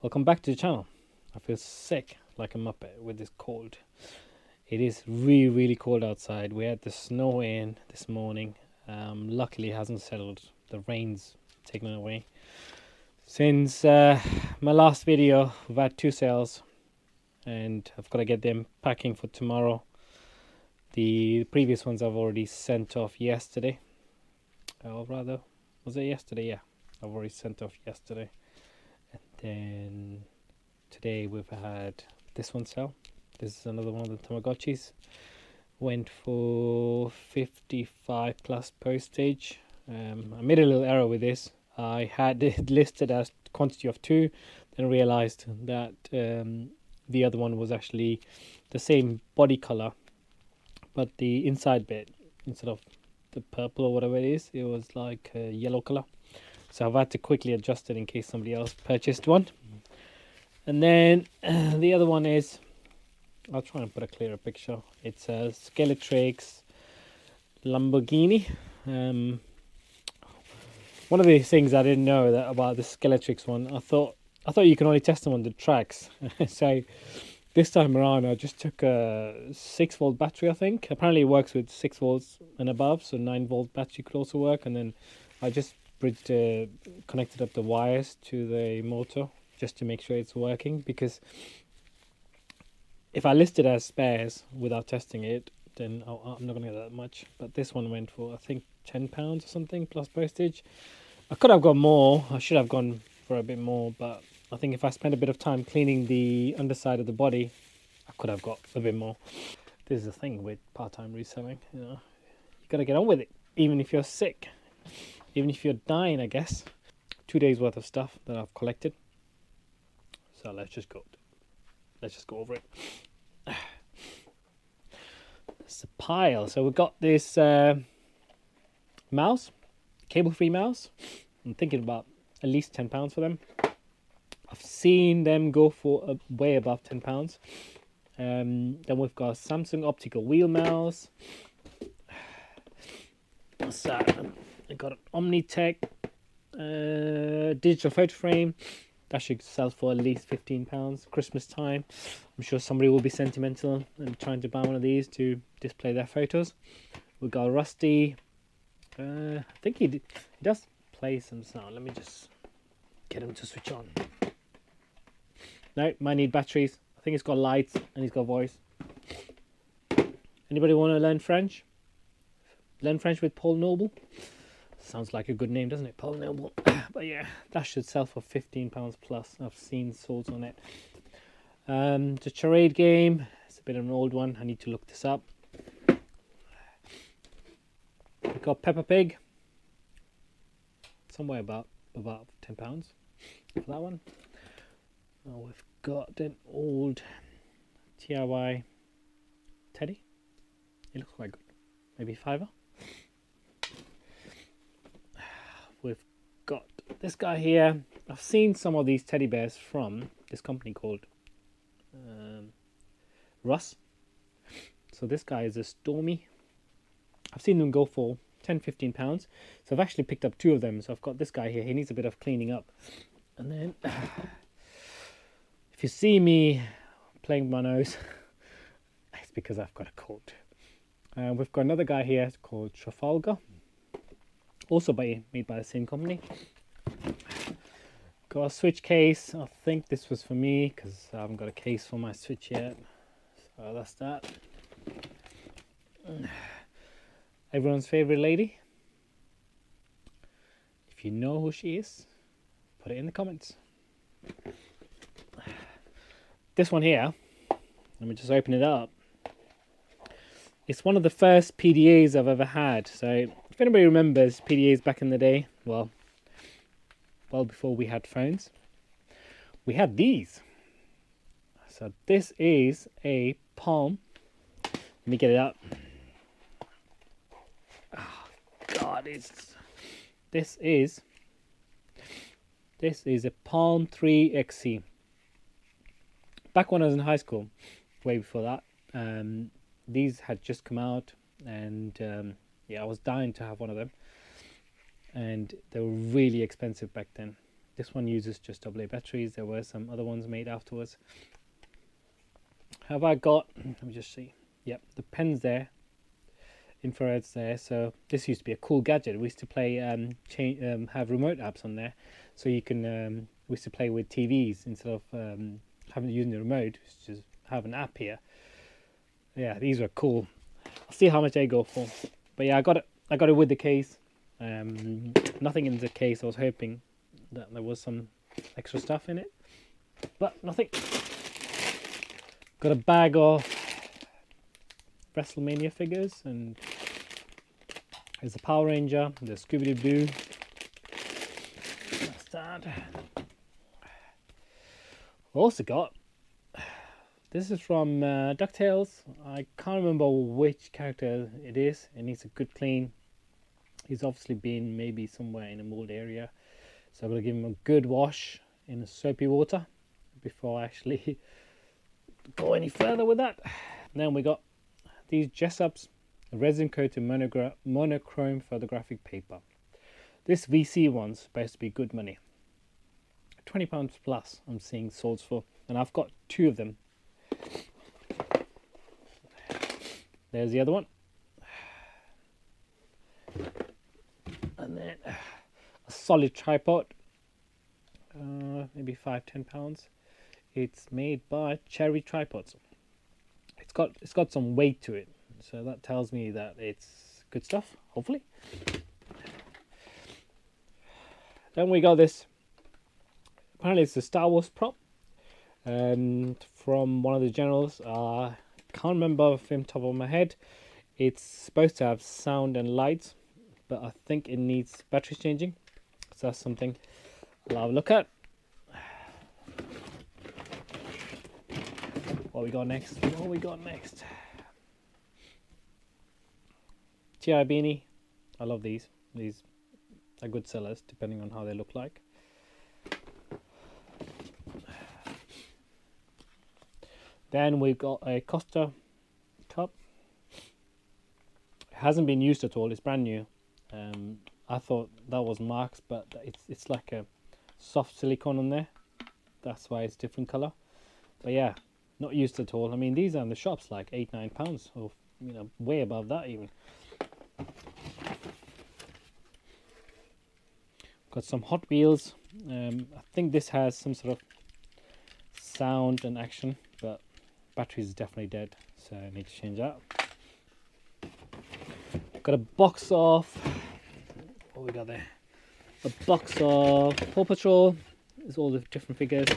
Welcome back to the channel. I feel sick like a muppet with this cold. It is really cold outside. We had the snow in this morning. Luckily it hasn't settled. The rain's taken it away. Since my last video, we've had 2 sales and I've got to get them packing for tomorrow. The previous ones I've already sent off yesterday. Or rather, was it yesterday? Yeah, I've already sent off yesterday. And then today we've had this one sell. This is another one of the Tamagotchis. Went for 55 plus postage. I made a little error with this. I had it listed as quantity of 2, then realized that the other one was actually the same body color, but the inside bit, instead of the purple or whatever it is, it was like a yellow color. So I've had to quickly adjust it in case somebody else purchased one. And then the other one is, I'll try and put a clearer picture. It's a Skeletrix Lamborghini. One of the things I didn't know about the Skeletrix one, I thought you can only test them on the tracks. So this time around, I just took a 6-volt battery, I think. Apparently it works with 6 volts and above, so 9-volt battery could also work. And then I just connected up the wires to the motor just to make sure it's working, because if I list it as spares without testing it, then I'm not going to get that much. But this one went for, I think, £10 or something plus postage. I could have got more. I should have gone for a bit more, but I think if I spent a bit of time cleaning the underside of the body, I could have got a bit more. This is the thing with part-time reselling, you know, you got to get on with it, even if you're sick. Even if you're dying, I guess. 2 days worth of stuff that I've collected. So let's just go over it. It's a pile. So we've got this mouse, cable-free mouse. I'm thinking about at least £10 for them. I've seen them go for way above £10. Then we've got a Samsung optical wheel mouse. What's that? I got an Omnitech digital photo frame. That should sell for at least £15 Christmas time. I'm sure somebody will be sentimental and trying to buy one of these to display their photos. We've got Rusty. I think he does play some sound. Let me just get him to switch on. No, might need batteries. I think it's got lights and he's got voice. Anybody want to learn French? Learn French with Paul Noble? Sounds like a good name, doesn't it? Paul Noble. But yeah, that should sell for £15 plus. I've seen sold on it. The charade game. It's a bit of an old one. I need to look this up. We've got Peppa Pig. Somewhere about £10 for that one. Oh, we've got an old DIY teddy. It looks quite good. Maybe £5. We've got this guy here. I've seen some of these teddy bears from this company called Russ. So this guy is a Stormy. I've seen them go for £10-15. So I've actually picked up 2 of them. So I've got this guy here. He needs a bit of cleaning up. And then if you see me playing with my nose, it's because I've got a cold. We've got another guy here called Trafalgar. Also made by the same company. Got a Switch case. I think this was for me because I haven't got a case for my Switch yet. So that's that. Everyone's favorite lady. If you know who she is, put it in the comments. This one here, let me just open it up. It's one of the first PDAs I've ever had. So if anybody remembers PDAs back in the day, well before we had phones, we had these. So this is a Palm. Let me get it up. Oh God, this is a Palm 3 XC. Back when I was in high school, way before that, these had just come out, and yeah, I was dying to have one of them. And they were really expensive back then. This one uses just AA batteries. There were some other ones made afterwards. Have I got, let me just see. Yep, the pen's there, infrared's there. So this used to be a cool gadget. We used to play, have remote apps on there, so you can. We used to play with TVs instead of having using the remote. Just have an app here. Yeah, these were cool. I'll see how much they go for. But yeah, I got it with the case. Nothing in the case. I was hoping that there was some extra stuff in it, but nothing. Got a bag of WrestleMania figures, and there's a Power Ranger, the Scooby-Doo. That's that. Also got, this is from DuckTales. I can't remember which character it is. It needs a good clean. He's obviously been maybe somewhere in a mold area, so I'm going to give him a good wash in soapy water before I actually go any further with that. And then we got these Jessups resin coated monochrome photographic paper. This VC one's supposed to be good money. £20 plus I'm seeing sold for, and I've got 2 of them. There's the other one. And then a solid tripod, maybe £5-10. It's made by Cherry Tripods. It's got some weight to it, so that tells me that it's good stuff, hopefully. Then we got this. Apparently it's a Star Wars prop, from one of the generals. Can't remember from the top of my head. It's supposed to have sound and lights, but I think it needs batteries changing, so that's something I'll have a look at. What we got next? TI beanie. I love these. These are good sellers depending on how they look like. Then we've got a Costa cup. It hasn't been used at all. It's brand new. I thought that was Mark's, but it's like a soft silicone on there. That's why it's different color. But yeah, not used at all. I mean, these are in the shops like £8-9, or way above that even. Got some Hot Wheels. I think this has some sort of sound and action, but battery is definitely dead, so I need to change that. Got a box of, what we got there? A box of Paw Patrol. There's all the different figures.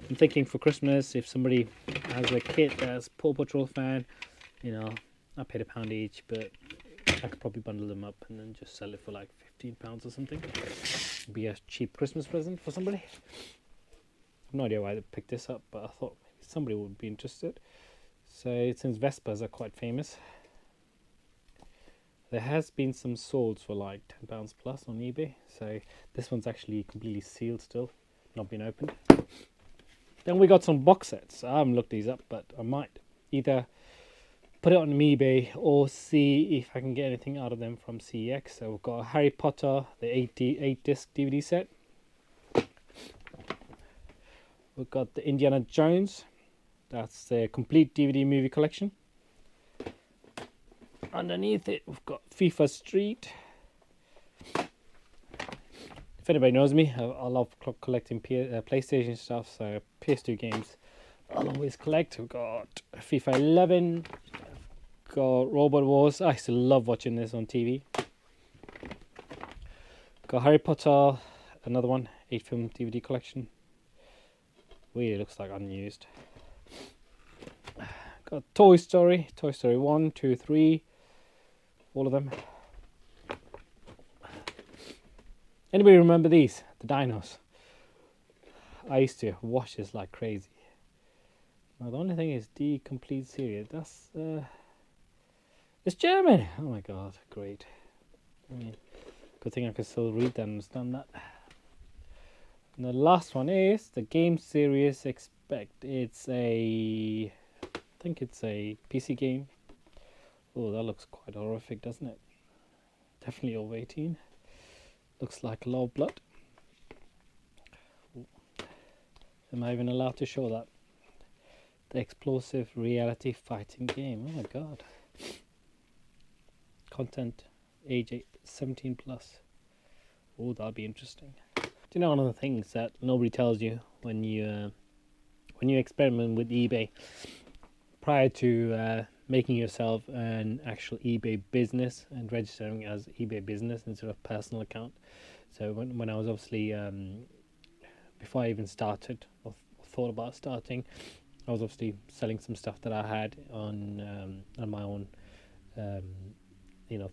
I'm thinking for Christmas, if somebody has a kid that's Paw Patrol fan, I paid £1 each, but I could probably bundle them up and then just sell it for like £15 or something. It'd be a cheap Christmas present for somebody. I've no idea why they picked this up, but I thought maybe somebody would be interested. So since Vespas are quite famous, there has been some sold for like £10 plus on eBay. So this one's actually completely sealed still, not been opened. Then we got some box sets. I haven't looked these up, but I might either put it on eBay or see if I can get anything out of them from CEX. So we've got Harry Potter, the 8-disc DVD set. We've got the Indiana Jones. That's the complete DVD movie collection. Underneath it, we've got FIFA Street. If anybody knows me, I love collecting PlayStation stuff, so PS2 games I'll always collect. We've got FIFA 11, got Robot Wars. I used to love watching this on TV. Got Harry Potter, another one, 8-film DVD collection. Really looks like unused. Got Toy Story 1, 2, 3, all of them. Anybody remember these? The dinos. I used to watch this like crazy. Now the only thing is the complete series. That's it's German. Oh my god, great. I mean, good thing I can still read that and understand that. And the last one is the game series Expect. It's I think it's a PC game. Oh, that looks quite horrific, doesn't it? Definitely over 18. Looks like a lot of blood. Am I even allowed to show that? The explosive reality fighting game. Oh my god. Content age 17 plus. Oh, that'll be interesting. Do you know one of the things that nobody tells you when you experiment with eBay prior to making yourself an actual eBay business and registering as eBay business instead of personal account? So when I was obviously before I even started or thought about starting, I was obviously selling some stuff that I had on my own,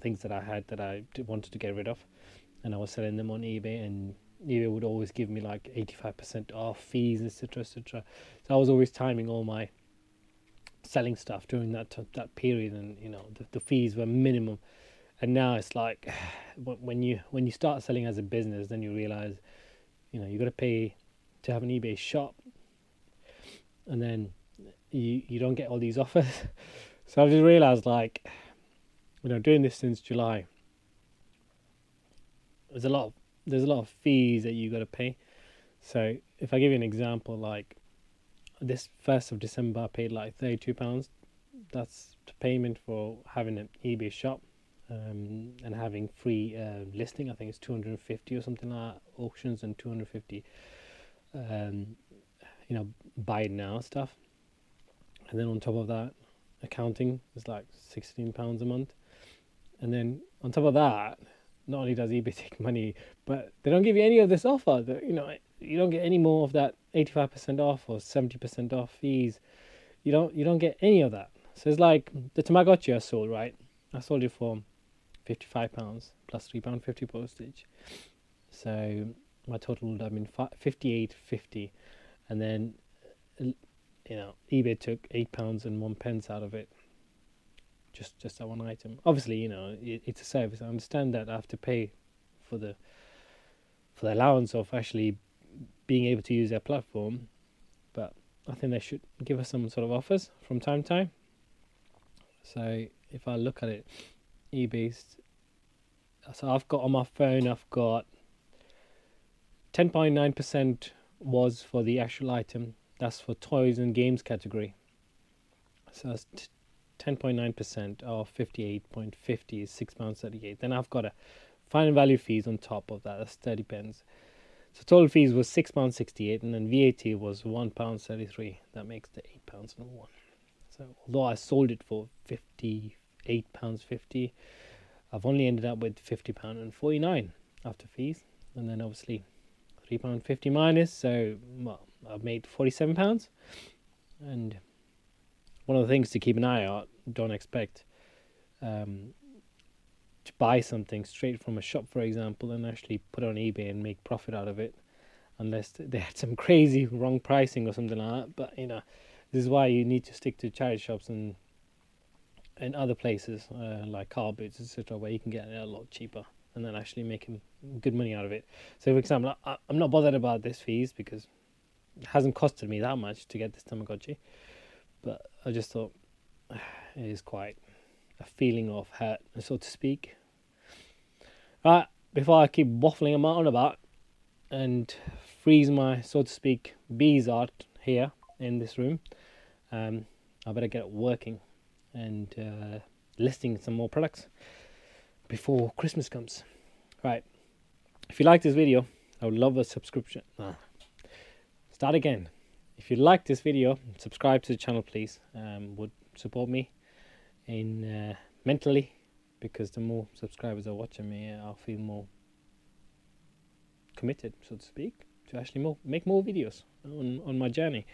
things that I had that I wanted to get rid of, and I was selling them on eBay, and eBay would always give me like 85% off fees, etc., etc. So I was always timing all my selling stuff during that period, and the fees were minimum. And now it's like when you start selling as a business, then you realize you got to pay to have an eBay shop, and then you don't get all these offers. So I've just realized, like, doing this since July, there's a lot of fees that you got to pay. So if I give you an example, like this 1st of December I paid like £32. That's the payment for having an eBay shop, and having free listing. I think it's 250 or something like that, auctions, and 250 buy it now stuff. And then on top of that, accounting is like £16 a month. And then on top of that, not only does eBay take money, but they don't give you any of this offer. You don't get any more of that 85% off or 70% off fees. You don't get any of that. So it's like the Tamagotchi I sold, right? I sold it for £55 plus £3.50 postage. So my total would have been £58.50, and then eBay took £8.01 out of it. Just that one item. Obviously, it's a service. I understand that I have to pay for the allowance of actually being able to use their platform, but I think they should give us some sort of offers from time to time. So if I look at it, eBay's. So I've got on my phone, I've got 10.9% was for the actual item. That's for toys and games category. So that's 10.9% of 58.50 is £6.38. Then I've got a final value fees on top of that. That's 30 pence. So total fees was £6.68, and then VAT was £1.33. That makes the £8.01. So although I sold it for £58.50, I've only ended up with £50.49 after fees, and then obviously £3.50 minus. So I've made £47. And one of the things to keep an eye out, don't expect to buy something straight from a shop, for example, and actually put it on eBay and make profit out of it, unless they had some crazy wrong pricing or something like that. But this is why you need to stick to charity shops and other places like car boots, etc., where you can get it a lot cheaper and then actually making good money out of it. So for example, I'm not bothered about this fees because it hasn't costed me that much to get this Tamagotchi, but I just thought it is quite a feeling of hurt, so to speak. Right, before I keep waffling on about and freeze my, so to speak, bees out here in this room, I better get working and listing some more products before Christmas comes. Right, if you like this video, I would love a subscription. Start again. If you like this video, subscribe to the channel, please. Would support me in mentally, because the more subscribers are watching me, I'll feel more committed, so to speak, to actually make more videos on my journey.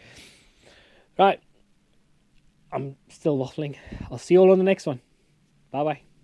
Right, I'm still waffling. I'll see you all on the next one. Bye bye.